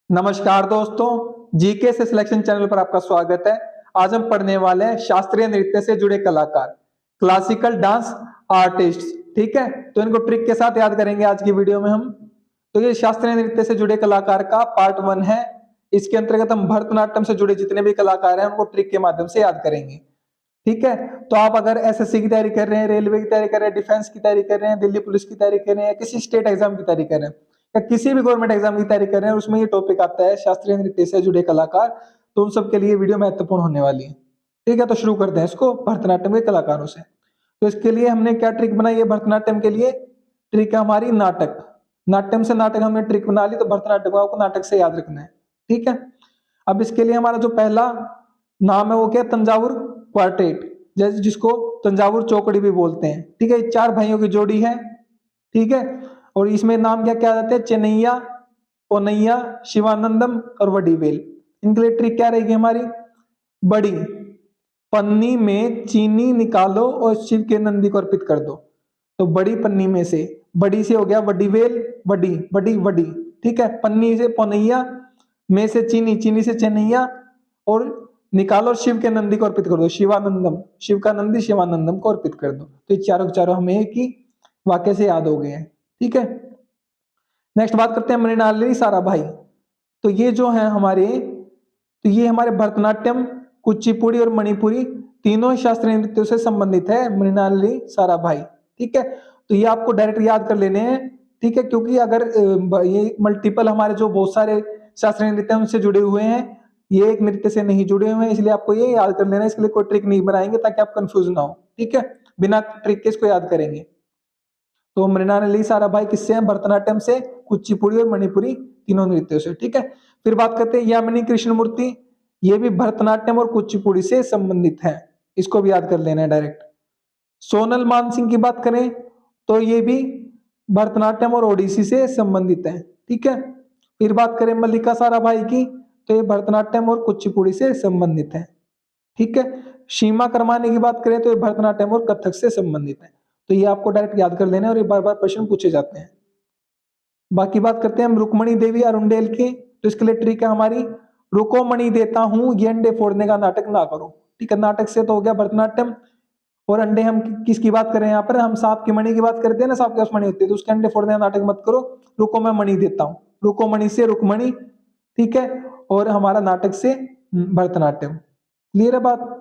नमस्कार दोस्तों, जीके से सिलेक्शन चैनल पर आपका स्वागत है। आज हम पढ़ने वाले हैं शास्त्रीय नृत्य से जुड़े कलाकार, क्लासिकल डांस आर्टिस्ट। ठीक है, तो इनको ट्रिक के साथ याद करेंगे आज की वीडियो में हम। तो ये शास्त्रीय नृत्य से जुड़े कलाकार का पार्ट 1 है। इसके अंतर्गत हम भरतनाट्यम से जुड़े जितने भी कलाकार हैं उनको ट्रिक के माध्यम से याद करेंगे। ठीक है, तो आप अगर एसएससी की तैयारी कर रहे हैं, रेलवे की तैयारी कर रहे हैं, डिफेंस की तैयारी कर रहे हैं, दिल्ली पुलिस की तैयारी कर रहे हैं, किसी स्टेट एग्जाम की तैयारी कर रहे हैं या किसी भी गवर्नमेंट एग्जाम की तैयारी कर रहे हैं, उसमें ये टॉपिक आता है शास्त्रीय नृत्य से जुड़े कलाकार, तो उन सबके लिए वीडियो महत्वपूर्ण होने वाली है। ठीक है, तो शुरू करते हैं इसको भरतनाट्यम के कलाकारों से। तो इसके लिए हमने क्या ट्रिक बनाई है भरतनाट्यम के लिए? ट्रिक है हमारी नाटक। नाट्यम से नाटक हमने ट्रिक बना ली, तो भरतनाट्यम को आपको नाटक से याद रखना है। ठीक है, अब इसके लिए हमारा जो पहला नाम है वो क्या? तंजावुर क्वार्टेट, जैसे जिसको तंजावुर चौकड़ी भी बोलते हैं। ठीक है, 4 भाइयों की जोड़ी है। ठीक है, और इसमें नाम क्या क्या जाते हैं? चेन्नैया, पोनैया, शिवानंदम और वडीवेल। इनके लिए ट्रिक क्या रहेगी हमारी? बड़ी पन्नी में चीनी निकालो और शिव के नंदी को अर्पित कर दो। तो बड़ी पन्नी में से, बड़ी से हो गया वडीवेल, वडी वडी वडी। ठीक है, पन्नी से पोनैया, में से चीनी, चीनी से चेन्नैया, और निकालो शिव के नंदी को अर्पित कर दो, शिवानंदम, शिव का नंदी शिवानंदम को अर्पित कर दो। तो ये चारों के चारों हमें एक ही वाक्य से याद हो गए हैं। ठीक है, नेक्स्ट बात करते हैं मृणालिनी साराभाई। तो ये जो है हमारे, तो ये हमारे भरतनाट्यम, कुचिपुड़ी और मणिपुरी तीनों ही शास्त्रीय नृत्यों से संबंधित है मृणालिनी साराभाई। ठीक है, तो ये आपको डायरेक्ट याद कर लेने हैं। ठीक है, क्योंकि अगर ये मल्टीपल हमारे जो बहुत सारे शास्त्रीय नृत्य उनसे जुड़े हुए हैं, ये एक नृत्य से नहीं जुड़े हुए हैं, इसलिए आपको ये याद कर लेना है। इसके लिए कोई ट्रिक नहीं बनाएंगे ताकि आप कंफ्यूज ना हो। ठीक है, बिना ट्रिक के इसको याद करेंगे। तो मृणालिनी साराभाई किससे हैं? भरतनाट्यम से, कुचिपुड़ी और मणिपुरी तीनों नृत्यों से। ठीक है, फिर बात करते हैं यामिनी कृष्णमूर्ति। ये भी भरतनाट्यम और कुचिपुड़ी से संबंधित है, इसको भी याद कर लेना है डायरेक्ट। सोनल मानसिंह की बात करें तो ये भी भरतनाट्यम और ओडिसी से संबंधित है। ठीक है, फिर बात करें मल्लिका साराभाई की, तो ये भरतनाट्यम और कुचिपुड़ी से संबंधित है। ठीक है, सीमा करमाने की बात करें तो ये भरतनाट्यम और कथक से संबंधित है। तो ये आपको डायरेक्ट याद कर लेना है और ये बार बार प्रश्न पूछे जाते हैं। बाकी बात करते हैं हम रुक्मणी देवी अरुंडेल की। तो इसके लिए ट्रिक है हमारी, रुको मणि देता हूं, ये अंडे फोड़ने का नाटक ना करो। ठीक है, नाटक से तो हो गया भरतनाट्यम, और अंडे हम किसकी बात करें? यहाँ पर हम सांप की मणि की बात करते हैं ना, सांप के पास मणि होती है, तो उसके अंडे फोड़ने का नाटक मत करो। रुको मैं मणि देता हूँ, रुको मणि से रुक्मणी। ठीक है, और हमारा नाटक से भरतनाट्यम। क्लियर है बात?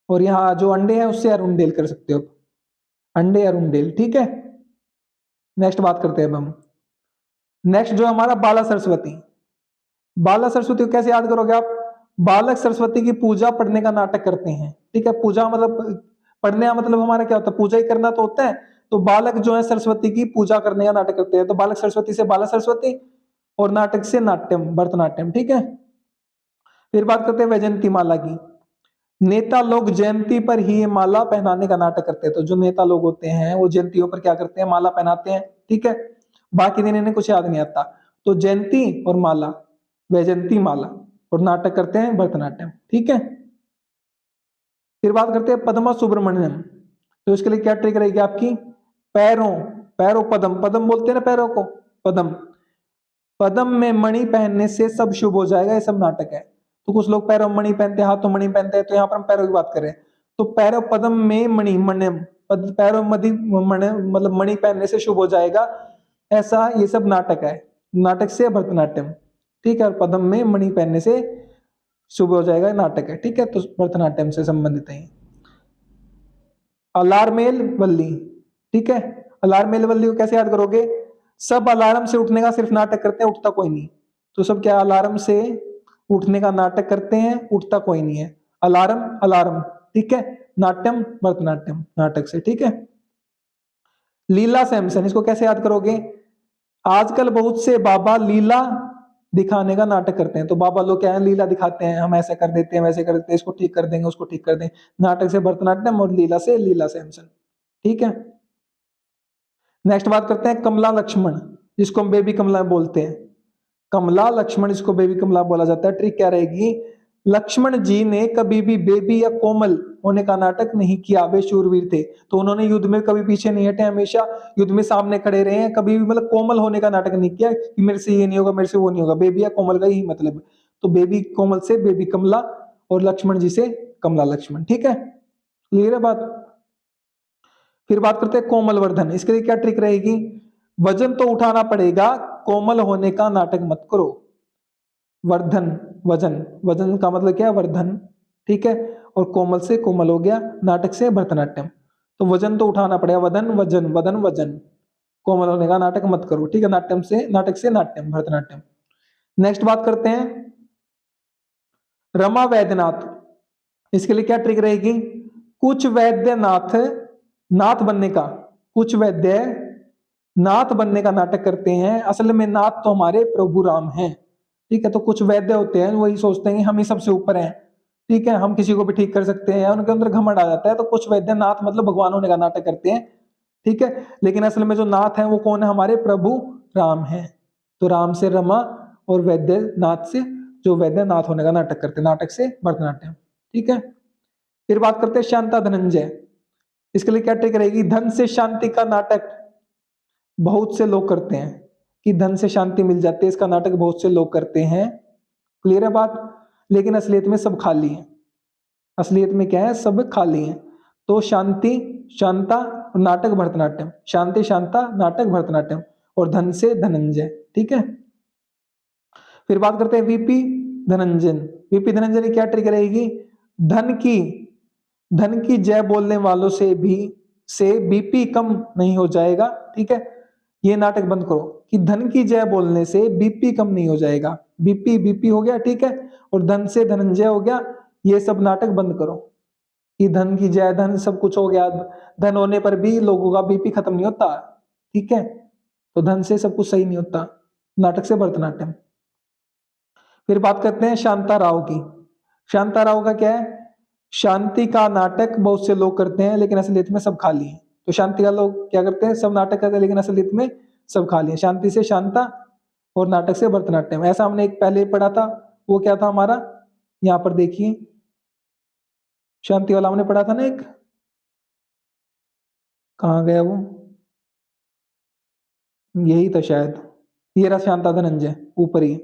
और यहाँ जो अंडे हैं उससे अरुंडेल कर सकते हो, अंडे अरुंडेल। ठीक है, नेक्स्ट बात करते हैं अब हम। नेक्स्ट जो हमारा बाला सरस्वती। बाला सरस्वती को कैसे याद करोगे आप? बालक सरस्वती की पूजा पढ़ने का नाटक करते हैं। ठीक है, पूजा मतलब पढ़ने का मतलब हमारा क्या होता है? पूजा ही करना तो होता है। तो बालक जो है सरस्वती की पूजा करने का नाटक करते हैं। तो बालक सरस्वती से बाला सरस्वती, और नाटक से नाट्यम, भरतनाट्यम। ठीक है, फिर बात करते हैं वैजयंती माला की। नेता लोग जयंती पर ही ये माला पहनाने का नाटक करते हैं। तो जो नेता लोग होते हैं वो जयंतियों पर क्या करते हैं? माला पहनाते हैं। ठीक है, बाकी दिन इन्हें कुछ याद नहीं आता। तो जयंती और माला, वैजयंती माला, और नाटक करते हैं भरतनाट्यम। ठीक है, फिर बात करते हैं पद्मा सुब्रमण्यम। तो इसके लिए क्या ट्रिक रहेगी आपकी? पैरों, पैरों पदम, पदम बोलते हैं ना पैरों को, पदम, पदम में मणि पहनने से सब शुभ हो जाएगा, ये सब नाटक है। तो कुछ लोग पैरों में मणि पहनते हैं, हाथों में मणि पहनते हैं, तो यहाँ पर हम पैरों की बात करें तो पैरों पदम में मणि, मण्यम, पैरों मधि मतलब मणि पहनने से शुभ हो जाएगा, ऐसा ये सब नाटक है। नाटक से भरतनाट्यम। ठीक है, और पदम में मणि पहनने से शुभ हो जाएगा, नाटक है। ठीक है, तो भरतनाट्यम से संबंधित है। अलार्मेल वल्ली। ठीक है, अलार्मेल वल्ली को कैसे याद करोगे? सब अलार्म से उठने का सिर्फ नाटक करते हैं, उठता कोई नहीं। तो सब क्या अलार्म से उठने का नाटक करते हैं, उठता कोई नहीं है। Alarm alarm. ठीक है, नाट्यम भरतनाट्यम, नाटक से। ठीक है, लीला सैमसन, इसको कैसे याद करोगे? आजकल बहुत से बाबा लीला दिखाने का नाटक करते हैं। तो बाबा लोग क्या है? लीला दिखाते हैं, हम ऐसा कर देते हैं, वैसे कर देते हैं, इसको ठीक कर देंगे, उसको ठीक कर देंगे। नाटक से भरतनाट्यम और लीला से लीला सैमसन। ठीक है, नेक्स्ट बात करते हैं कमला लक्ष्मण, जिसको हम बेबी कमला बोलते हैं। कमला लक्ष्मण, इसको बेबी कमला बोला जाता है। ट्रिक क्या रहेगी? लक्ष्मण जी ने कभी भी बेबी या कोमल होने का नाटक नहीं किया, वे शूरवीर थे। तो उन्होंने युद्ध में कभी पीछे नहीं हटे, हमेशा युद्ध में सामने खड़े रहे हैं, कभी भी मतलब कोमल होने का नाटक नहीं किया कि मेरे से ये नहीं होगा, मेरे से वो नहीं होगा। बेबी या कोमल का यही मतलब है। तो बेबी कोमल से बेबी कमला और लक्ष्मण जी से कमला लक्ष्मण। ठीक है, क्लियर है बात। फिर बात करते हैं कोमल वर्धन। इसके लिए क्या ट्रिक रहेगी? वजन तो उठाना पड़ेगा, कोमल होने का नाटक मत करो। वर्धन, वजन, वजन का मतलब क्या है? वर्धन। ठीक है, और कोमल से कोमल हो गया, नाटक से भरतनाट्यम। तो वजन तो उठाना पड़ेगा, वदन वजन, वदन वजन। कोमल होने का नाटक मत करो। ठीक है, नाट्यम से, नाटक से नाट्यम, भरतनाट्यम। नेक्स्ट बात करते हैं रमा वैद्यनाथ। इसके लिए क्या ट्रिक रहेगी? कुछ वैद्यनाथ नाथ बनने का, कुछ वैद्य नाथ बनने का नाटक करते हैं, असल में नाथ तो हमारे प्रभु राम हैं। ठीक है, तो कुछ वैद्य होते हैं वही सोचते हैं कि हम ही सबसे ऊपर हैं, ठीक है, हम किसी को भी ठीक कर सकते हैं, उनके अंदर घमंड आ जाता है। तो कुछ वैद्य नाथ मतलब भगवान होने का नाटक करते हैं। ठीक है, लेकिन असल में जो नाथ है वो कौन है? हमारे प्रभु राम है। तो राम से रमा और वैद्यनाथ से जो वैद्यनाथ होने का नाटक करते हैं, नाटक से भरतनाट्यम। ठीक है, फिर बात करते हैं शांता धनंजय। इसके लिए क्या ट्रिक रहेगी? धन से शांति का नाटक बहुत से लोग करते हैं कि धन से शांति मिल जाती है, इसका नाटक बहुत से लोग करते हैं। क्लियर है बात? लेकिन असलियत में सब खाली है। असलियत में क्या है? सब खाली है। तो शांति, शांता और नाटक भरतनाट्यम, शांति शांता नाटक भरतनाट्यम, और धन से धनंजय। ठीक है, फिर बात करते हैं वीपी धनंजन। वीपी धनंजन की क्या ट्रिक रहेगी? धन की, धन की जय बोलने वालों से भी से बीपी कम नहीं हो जाएगा। ठीक है, ये नाटक बंद करो कि धन की जय बोलने से बीपी कम नहीं हो जाएगा। बीपी, बीपी हो गया, ठीक है, और धन से धनंजय हो गया। ये सब नाटक बंद करो कि धन की जय, धन सब कुछ हो गया, धन होने पर भी लोगों का बीपी खत्म नहीं होता। ठीक है, तो धन से सब कुछ सही नहीं होता, नाटक से भरतनाट्यम। फिर बात करते हैं शांता राव की। शांता राव का क्या है? शांति का नाटक बहुत से लोग करते हैं लेकिन असलियत में सब खाली है। तो शांति का लोग क्या करते हैं? सब नाटक करते हैं लेकिन असलियत में सब खाली है। शांति से शांता और नाटक से भरतनाट्यम। ऐसा हमने एक पहले पढ़ा था, वो क्या था हमारा? यहाँ पर देखिए, शांति वाला हमने पढ़ा था ना एक, कहाँ गया वो? यही था शायद, ये रहा शांता धनंजय, ऊपर ही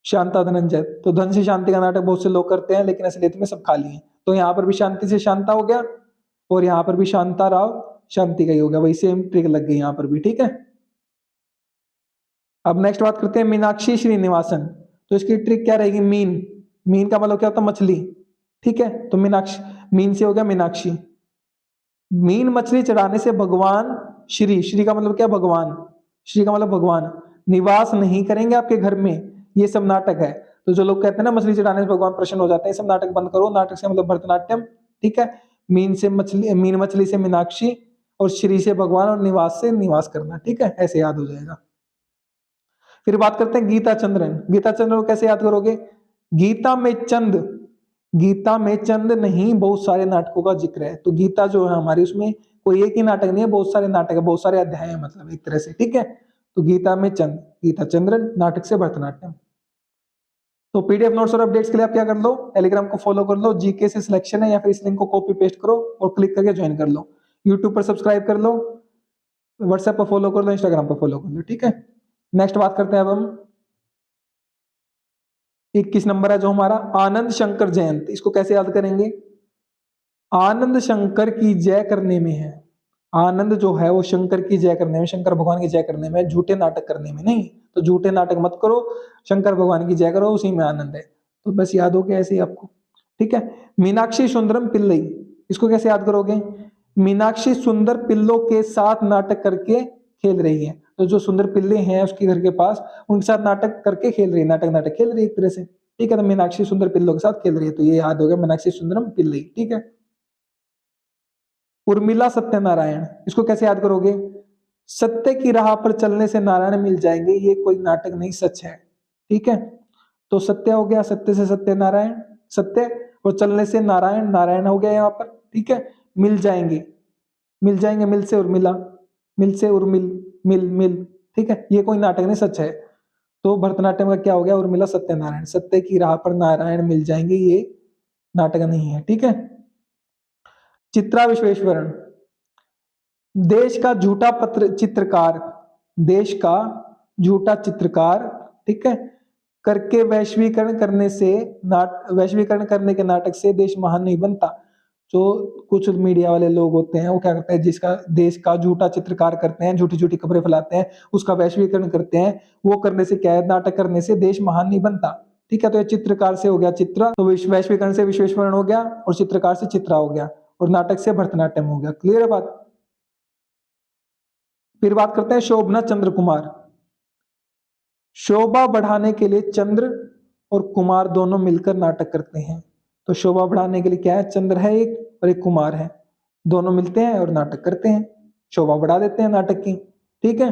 शांता धनंजय। तो धन से शांति का नाटक बहुत से लोग करते हैं लेकिन असलियत में सब खाली है। तो यहाँ पर भी शांति से शांता हो गया और यहाँ पर भी शांता राव शांति का ही हो गया, वही सेम ट्रिक लग गई यहाँ पर भी। ठीक है, अब नेक्स्ट बात करते हैं मीनाक्षी श्रीनिवासन। तो इसकी ट्रिक क्या रहेगी? मीन, मीन का मतलब क्या होता है? मछली। ठीक है, तो मीनाक्षी, मीन से हो गया मीनाक्षी। मीन मछली चढ़ाने से भगवान श्री, श्री का मतलब क्या? भगवान, श्री का मतलब भगवान निवास नहीं करेंगे आपके घर में। ये सब नाटक है। तो जो लोग कहते हैं ना मछली चढ़ाने से भगवान प्रसन्न हो जाते हैं, ये सब नाटक बंद करो। नाटक से मतलब भरतनाट्यम। ठीक है, मीन से मछली, मीन मछली से मीनाक्षी, और श्री से भगवान, और निवास से निवास करना। ठीक है, ऐसे याद हो जाएगा। फिर बात करते हैं गीता चंद्रन। गीता चंद्रन को कैसे याद करोगे? गीता में चंद, गीता में चंद नहीं बहुत सारे नाटकों का जिक्र है। तो गीता जो है हमारी, उसमें कोई एक ही नाटक नहीं है, बहुत सारे नाटक है, बहुत सारे अध्याय है मतलब एक तरह से। ठीक है, तो गीता में चंद, गीता चंद्रन, नाटक से भरतनाट्यम। तो पीडीएफ नोट्स और अपडेट्स के लिए आप क्या कर लो? टेलीग्राम को फॉलो कर लो, जीके से सिलेक्शन है, या फिर इस लिंक को कॉपी पेस्ट करो और क्लिक करके ज्वाइन कर लो। यूट्यूब पर सब्सक्राइब कर लो, व्हाट्सएप पर फॉलो कर लो, इंस्टाग्राम पर फॉलो कर लो। ठीक है, नेक्स्ट बात करते हैं अब हम 21 नंबर है जो हमारा आनंद शंकर जयंती। इसको कैसे याद करेंगे? आनंद शंकर की जय करने में है। आनंद जो है वो शंकर की जय करने में, शंकर भगवान की जय करने में, झूठे नाटक करने में नहीं। तो झूठे नाटक मत करो, शंकर भगवान की जय करो, उसी में आनंद है। तो बस याद हो गया ऐसे ही आपको। ठीक है, मीनाक्षी सुंदरम पिल्लई, इसको कैसे याद करोगे? मीनाक्षी सुंदर पिल्लों के साथ नाटक करके खेल रही है। तो जो सुंदर पिल्ले हैं उसके घर के पास, उनके साथ नाटक करके खेल रही है, नाटक नाटक खेल रही है एक तरह से। ठीक है, तो मीनाक्षी सुंदर पिल्लों के साथ खेल रही है, तो ये याद हो गया, मीनाक्षी सुंदरम पिल्लई। ठीक है, उर्मिला सत्यनारायण, इसको कैसे याद करोगे? सत्य की राह पर चलने से नारायण मिल जाएंगे, ये कोई नाटक नहीं, सच है। ठीक है, तो सत्य हो गया, सत्य से सत्यनारायण, सत्य, और चलने से नारायण, नारायण हो गया यहाँ पर। ठीक है, मिल जाएंगे, मिल जाएंगे, मिल से उर्मिला, मिल से उर्मिल, मिल मिल। ठीक है, ये कोई नाटक नहीं, सच है। तो भरतनाट्यम का क्या हो गया, उर्मिला सत्यनारायण, सत्य की राह पर नारायण मिल जाएंगे, ये नाटक नहीं है, ठीक है। चित्रा विश्वेश्वरन, देश का झूठा पत्र चित्रकार, देश का झूठा चित्रकार, ठीक है, करके वैश्वीकरण करने से वैश्वीकरण करने के नाटक से देश महान नहीं बनता। जो कुछ मीडिया वाले लोग होते हैं वो क्या करते हैं, जिसका देश का झूठा चित्रकार करते हैं, झूठी झूठी खबरें फैलाते हैं, उसका वैश्वीकरण करते हैं, वो करने से क्या है, नाटक करने से देश महान नहीं बनता, ठीक है। तो ये चित्रकार से हो गया चित्रा, तो वैश्वीकरण से विश्वेश्वरण हो गया, और चित्रकार से चित्रा हो गया, और नाटक से भरतनाट्यम हो गया। क्लियर है बात। फिर बात करते हैं शोभना चंद्र कुमार। शोभा बढ़ाने के लिए चंद्र और कुमार दोनों मिलकर नाटक करते हैं। तो शोभा बढ़ाने के लिए क्या है, चंद्र है एक और एक कुमार है, दोनों मिलते हैं और नाटक करते हैं, शोभा बढ़ा देते हैं नाटक की, ठीक है।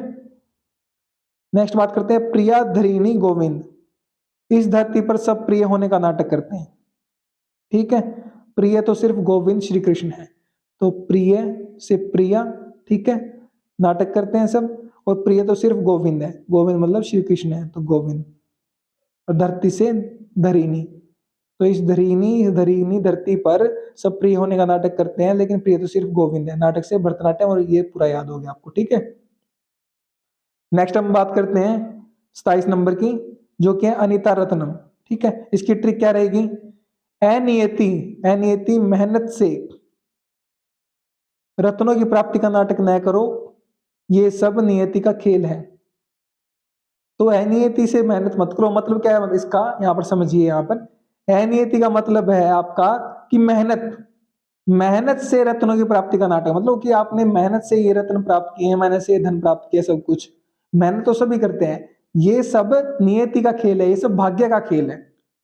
नेक्स्ट बात करते हैं प्रिया धरिणी गोविंद, इस धरती पर सब प्रिय होने का नाटक करते हैं, ठीक है। प्रिय तो सिर्फ गोविंद श्री कृष्ण है, तो प्रिय से प्रिया, ठीक है, नाटक करते हैं सब, और प्रिय तो सिर्फ गोविंद है, गोविंद मतलब श्री कृष्ण है, तो गोविंद। और धरती से धरिणी, तो इस धरिणी धरती पर सब प्रिय होने का नाटक करते हैं, लेकिन प्रिय तो सिर्फ गोविंद है, नाटक से भरतनाट्यम, और ये पूरा याद हो गया आपको, ठीक है। नेक्स्ट हम बात करते हैं 27 नंबर की, जो कि है अनीता रत्नम, ठीक है। इसकी ट्रिक क्या रहेगी, अनियति, अनियति मेहनत से रत्नों की प्राप्ति का नाटक न करो, ये सब नियति का खेल है। तो अनियति से मेहनत मत करो, मतलब क्या है इसका, यहाँ पर समझिए, यहाँ पर अनियति का मतलब है आपका कि मेहनत, मेहनत से रत्नों की प्राप्ति का नाटक, मतलब कि आपने मेहनत से ये रत्न प्राप्त किए हैं, मेहनत से ये धन प्राप्त किया, सब कुछ मेहनत तो सभी करते हैं, ये सब नियति का खेल है, ये सब भाग्य का खेल है,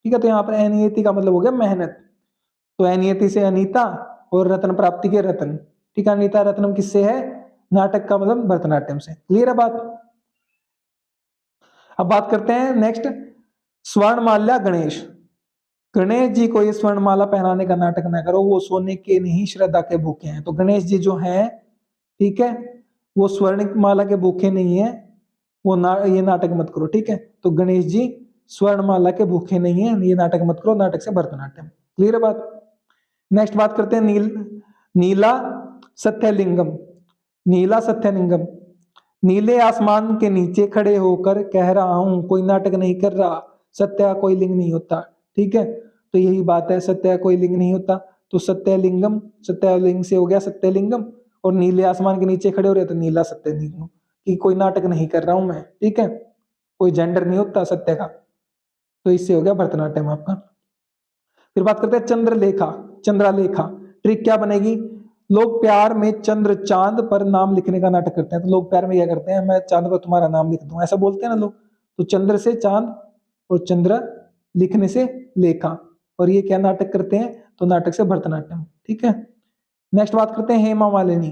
ठीक है। तो यहाँ पर अनियति का मतलब हो गया मेहनत, तो अनियति से अनीता और रत्न प्राप्ति के रत्न, ठीक है। अनीता रत्नम किससे है, नाटक का मतलब भरतनाट्यम से। क्लियर है बात। अब बात करते हैं नेक्स्ट स्वर्णमाल्या गणेश। गणेश जी को ये स्वर्णमाला पहनाने का नाटक ना करो, वो सोने के नहीं श्रद्धा के भूखे हैं। तो गणेश जी जो हैं, ठीक है, वो स्वर्णमाला के भूखे नहीं है, वो ये नाटक मत करो, ठीक है। तो गणेश जी स्वर्णमाला के भूखे नहीं है, ये नाटक मत करो, नाटक से भरतनाट्यम। क्लियर है बात। नेक्स्ट बात करते हैं नीला सत्यलिंगम। नीला सत्यलिंगम, नीले आसमान के नीचे खड़े होकर कह रहा हूं कोई नाटक नहीं कर रहा, सत्य का कोई लिंग नहीं होता, ठीक है। तो यही बात है, सत्य का कोई लिंग नहीं होता, तो सत्यलिंगम, सत्यलिंग से हो गया सत्यलिंगम, और नीले आसमान के नीचे खड़े हो रहे तो नीला सत्यलिंगम, कि कोई नाटक नहीं कर रहा हूं मैं, ठीक है, कोई जेंडर नहीं होता सत्य का, तो इससे हो गया भरतनाट्यम आपका। फिर बात करते हैं चंद्रलेखा, चंद्रलेखा। ट्रिक क्या बनेगी, लोग प्यार में चंद्र चांद पर नाम लिखने का नाटक करते हैं। तो लोग प्यार में क्या करते हैं, मैं चांद पर तुम्हारा नाम लिख दूं, ऐसा बोलते हैं ना लोग। तो चंद्र से चांद और चंद्र लिखने से लेखा, और ये क्या नाटक करते हैं, तो नाटक से भरतनाट्यम, ठीक है। नेक्स्ट बात करते हैं हेमा मालिनी।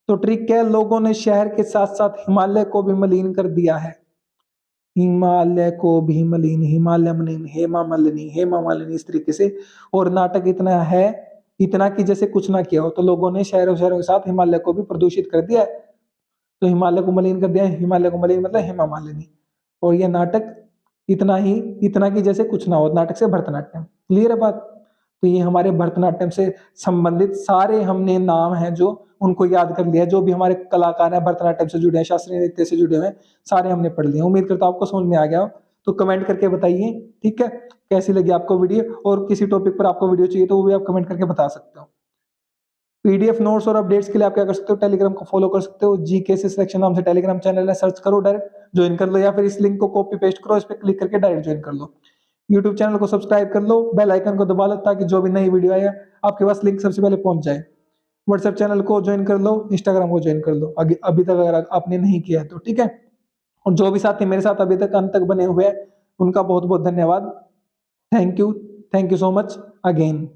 तो ट्रिक क्या है, लोगों ने शहर के साथ साथ हिमालय को भी मलिन कर दिया है, हिमालय को भी मलिन, हिमालय मलिन, हेमा मालिनी, हेमा मालिनी, इस तरीके से। और नाटक इतना है, इतना कि जैसे कुछ ना किया हो। तो लोगों ने शहरों शहरों के साथ हिमालय को भी प्रदूषित कर दिया है, तो हिमालय को मलिन कर दिया, हिमालय को मलिन मतलब हेमा मालिनी। और ये नाटक इतना ही, इतना कि जैसे कुछ ना हो, नाटक से भरतनाट्यम। क्लियर है बात। तो ये हमारे भरतनाट्यम से संबंधित सारे हमने नाम हैं जो उनको याद कर लिया, जो भी हमारे कलाकार हैं भरतनाट्यम से जुड़े हैं, शास्त्रीय नृत्य से जुड़े हुए हैं, सारे हमने पढ़ लिए। उम्मीद करता हूं आपको समझ में आ गया हो। तो कमेंट करके बताइए, ठीक है, कैसी लगी आपको वीडियो, और किसी टॉपिक पर आपको वीडियो चाहिए तो वो भी आप कमेंट करके बता सकते हो। पीडीएफ नोट्स और अपडेट्स के लिए आप क्या कर सकते हो, टेलीग्राम को फॉलो कर सकते हो, जीके से सिलेक्शन नाम से टेलीग्राम चैनल है, सर्च करो, डायरेक्ट ज्वाइन कर लो, या फिर इस लिंक को कॉपी पेस्ट करो, इस पर क्लिक करके डायरेक्ट ज्वाइन कर लो। यूट्यूब चैनल को सब्सक्राइब कर लो, बेल आइकन को दबा लो, ताकि जो भी नई वीडियो आए आपके पास लिंक सबसे पहले पहुंच जाए। व्हाट्सएप चैनल को ज्वाइन कर लो, इंस्टाग्राम को ज्वाइन कर लो अभी तक अगर आपने नहीं किया है तो, ठीक है। और जो भी साथी मेरे साथ अभी तक अंत तक बने हुए हैं, उनका बहुत बहुत धन्यवाद। Thank you so much again.